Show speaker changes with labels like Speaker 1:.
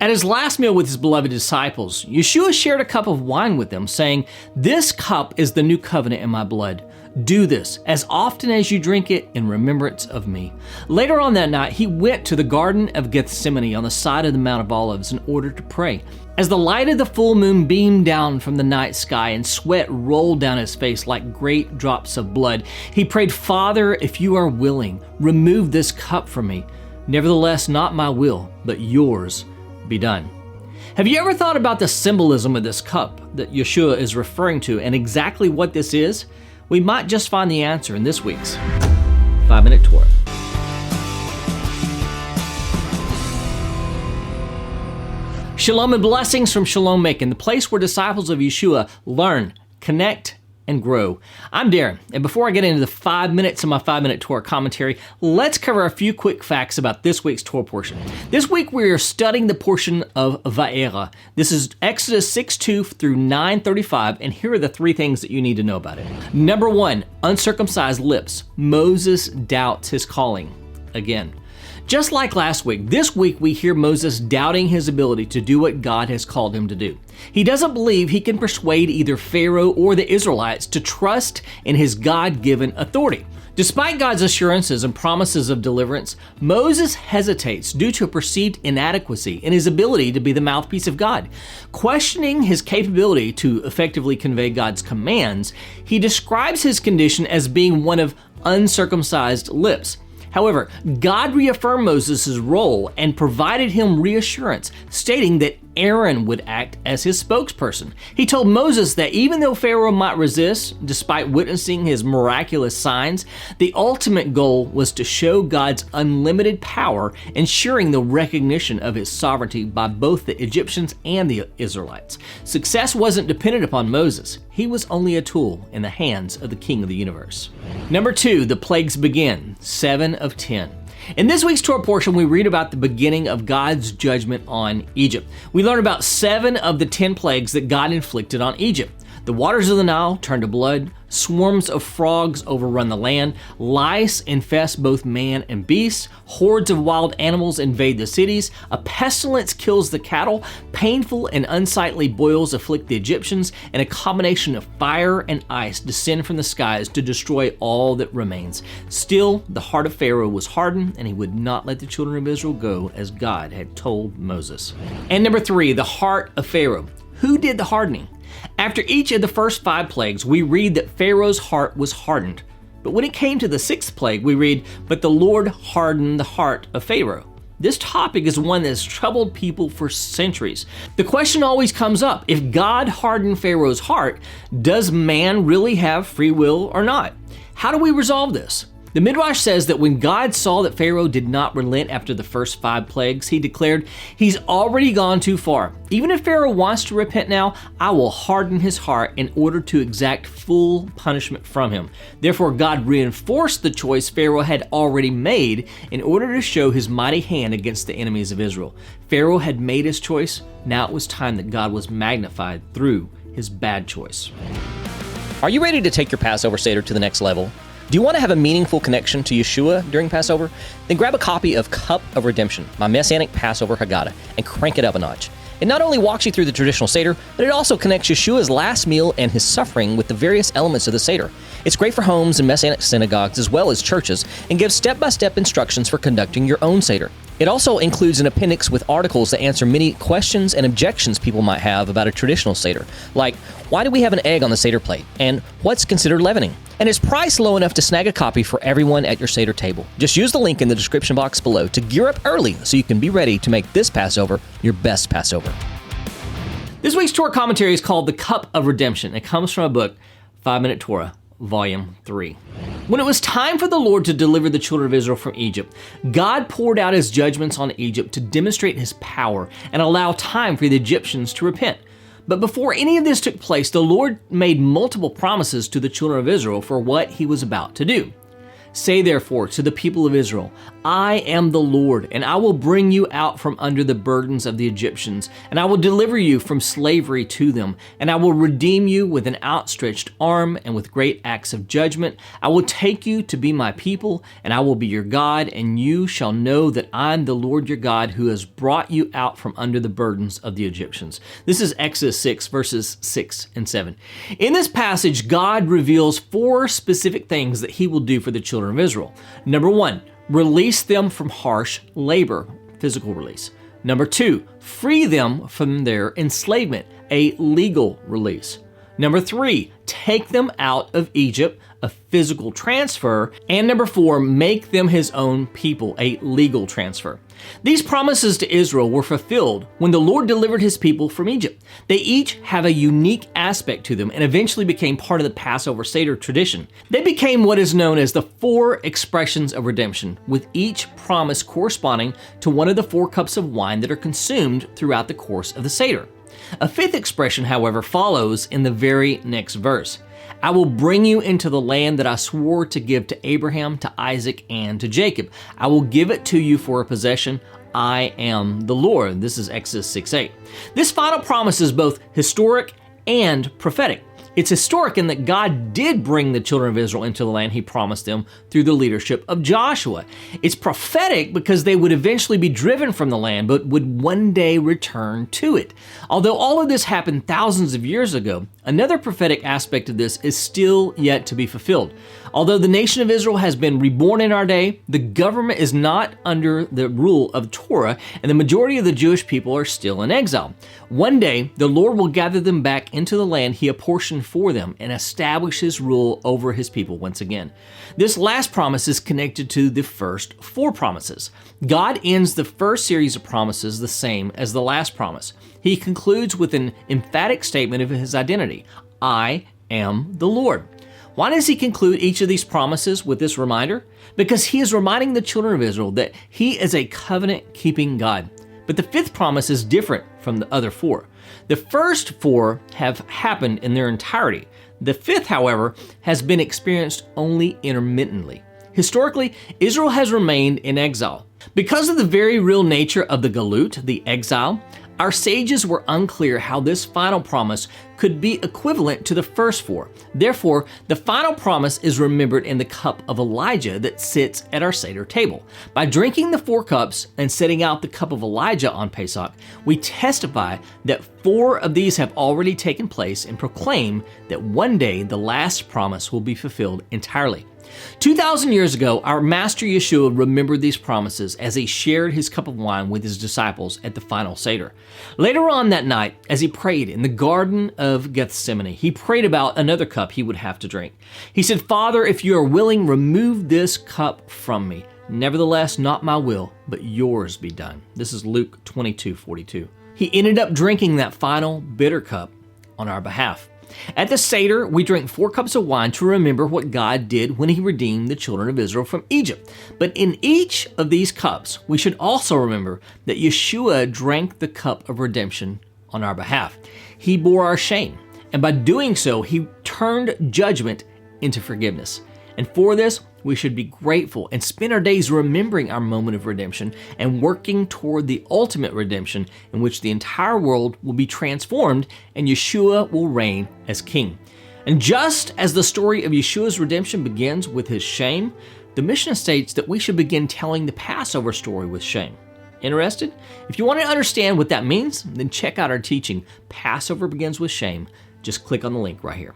Speaker 1: At his last meal with his beloved disciples, Yeshua shared a cup of wine with them, saying, "This cup is the new covenant in my blood. Do this as often as you drink it in remembrance of me." Later on that night, he went to the Garden of Gethsemane on the side of the Mount of Olives in order to pray. As the light of the full moon beamed down from the night sky and sweat rolled down his face like great drops of blood, he prayed, "Father, if you are willing, remove this cup from me. Nevertheless, not my will, but yours be done." Have you ever thought about the symbolism of this cup that Yeshua is referring to and exactly what this is? We might just find the answer in this week's 5-Minute Torah. Shalom and blessings from Shalom Macon, the place where disciples of Yeshua learn, connect, and grow. I'm Darren, and before I get into the 5 minutes of my 5-Minute Torah commentary, let's cover a few quick facts about this week's Torah portion. This week we are studying the portion of Va'era. This is Exodus 6:2 through 9:35, and here are the 3 things that you need to know about it. Number 1, uncircumcised lips. Moses doubts his calling. Again. Just like last week, this week we hear Moses doubting his ability to do what God has called him to do. He doesn't believe he can persuade either Pharaoh or the Israelites to trust in his God-given authority. Despite God's assurances and promises of deliverance, Moses hesitates due to a perceived inadequacy in his ability to be the mouthpiece of God. Questioning his capability to effectively convey God's commands, he describes his condition as being one of uncircumcised lips. However, God reaffirmed Moses' role and provided him reassurance, stating that Aaron would act as his spokesperson. He told Moses that even though Pharaoh might resist, despite witnessing his miraculous signs, the ultimate goal was to show God's unlimited power, ensuring the recognition of his sovereignty by both the Egyptians and the Israelites. Success wasn't dependent upon Moses. He was only a tool in the hands of the King of the universe. Number 2, the plagues begin, 7 of 10. In this week's Torah portion, we read about the beginning of God's judgment on Egypt. We learn about 7 of the 10 plagues that God inflicted on Egypt. The waters of the Nile turn to blood, swarms of frogs overrun the land, lice infest both man and beast, hordes of wild animals invade the cities, a pestilence kills the cattle, painful and unsightly boils afflict the Egyptians, and a combination of fire and ice descend from the skies to destroy all that remains. Still, the heart of Pharaoh was hardened, and he would not let the children of Israel go as God had told Moses. And number 3, the heart of Pharaoh. Who did the hardening? After each of the first 5 plagues, we read that Pharaoh's heart was hardened. But when it came to the 6th plague, we read, "But the Lord hardened the heart of Pharaoh." This topic is one that has troubled people for centuries. The question always comes up, if God hardened Pharaoh's heart, does man really have free will or not? How do we resolve this? The Midrash says that when God saw that Pharaoh did not relent after the first 5 plagues, he declared, "He's already gone too far. Even if Pharaoh wants to repent now, I will harden his heart in order to exact full punishment from him." Therefore, God reinforced the choice Pharaoh had already made in order to show his mighty hand against the enemies of Israel. Pharaoh had made his choice. Now it was time that God was magnified through his bad choice.
Speaker 2: Are you ready to take your Passover Seder to the next level? Do you want to have a meaningful connection to Yeshua during Passover? Then grab a copy of Cup of Redemption, my Messianic Passover Haggadah, and crank it up a notch. It not only walks you through the traditional Seder, but it also connects Yeshua's last meal and his suffering with the various elements of the Seder. It's great for homes and Messianic synagogues as well as churches, and gives step-by-step instructions for conducting your own Seder. It also includes an appendix with articles that answer many questions and objections people might have about a traditional Seder, like, why do we have an egg on the Seder plate? And what's considered leavening? And is priced low enough to snag a copy for everyone at your Seder table? Just use the link in the description box below to gear up early so you can be ready to make this Passover your best Passover.
Speaker 1: This week's Torah commentary is called The Cup of Redemption. It comes from a book, 5-Minute Torah, Volume 3. When it was time for the Lord to deliver the children of Israel from Egypt, God poured out his judgments on Egypt to demonstrate his power and allow time for the Egyptians to repent. But before any of this took place, the Lord made multiple promises to the children of Israel for what he was about to do. Say therefore to the people of Israel, I am the Lord, and I will bring you out from under the burdens of the Egyptians, and I will deliver you from slavery to them, and I will redeem you with an outstretched arm and with great acts of judgment. I will take you to be my people, and I will be your God, and you shall know that I am the Lord your God who has brought you out from under the burdens of the Egyptians. This is Exodus 6, verses 6 and 7. In this passage, God reveals 4 specific things that he will do for the children of Israel. Number 1, release them from harsh labor, physical release. Number 2, free them from their enslavement, a legal release. Number 3, take them out of Egypt, a physical transfer. And number 4, make them his own people, a legal transfer. These promises to Israel were fulfilled when the Lord delivered his people from Egypt. They each have a unique aspect to them and eventually became part of the Passover Seder tradition. They became what is known as the 4 expressions of redemption, with each promise corresponding to one of the 4 cups of wine that are consumed throughout the course of the Seder. A 5th expression, however, follows in the very next verse. I will bring you into the land that I swore to give to Abraham, to Isaac, and to Jacob. I will give it to you for a possession. I am the Lord. This is Exodus 6:8. This final promise is both historic and prophetic. It's historic in that God did bring the children of Israel into the land he promised them through the leadership of Joshua. It's prophetic because they would eventually be driven from the land, but would one day return to it. Although all of this happened thousands of years ago, another prophetic aspect of this is still yet to be fulfilled. Although the nation of Israel has been reborn in our day, the government is not under the rule of Torah, and the majority of the Jewish people are still in exile. One day, the Lord will gather them back into the land he apportioned for them and establish his rule over his people once again. This last promise is connected to the first 4 promises. God ends the first series of promises the same as the last promise. He concludes with an emphatic statement of his identity. I am the Lord. Why does he conclude each of these promises with this reminder? Because he is reminding the children of Israel that he is a covenant-keeping God. But the 5th promise is different from the other 4. The first 4 have happened in their entirety. The 5th, however, has been experienced only intermittently. Historically, Israel has remained in exile. Because of the very real nature of the galut, the exile, our sages were unclear how this final promise could be equivalent to the first 4. Therefore, the final promise is remembered in the cup of Elijah that sits at our Seder table. By drinking the 4 cups and setting out the cup of Elijah on Pesach, we testify that 4 of these have already taken place and proclaim that one day the last promise will be fulfilled entirely. 2,000 years ago, our Master Yeshua remembered these promises as he shared his cup of wine with his disciples at the final Seder. Later on that night, as he prayed in the Garden of Gethsemane, he prayed about another cup he would have to drink. He said, Father, if you are willing, remove this cup from me. Nevertheless, not my will, but yours be done. This is Luke 22:42. He ended up drinking that final bitter cup on our behalf. At the Seder, we drink 4 cups of wine to remember what God did when he redeemed the children of Israel from Egypt. But in each of these cups, we should also remember that Yeshua drank the cup of redemption on our behalf. He bore our shame, and by doing so, he turned judgment into forgiveness. And for this, we should be grateful and spend our days remembering our moment of redemption and working toward the ultimate redemption in which the entire world will be transformed and Yeshua will reign as king. And just as the story of Yeshua's redemption begins with his shame, the Mishnah states that we should begin telling the Passover story with shame. Interested? If you want to understand what that means, then check out our teaching, Passover Begins with Shame. Just click on the link right here.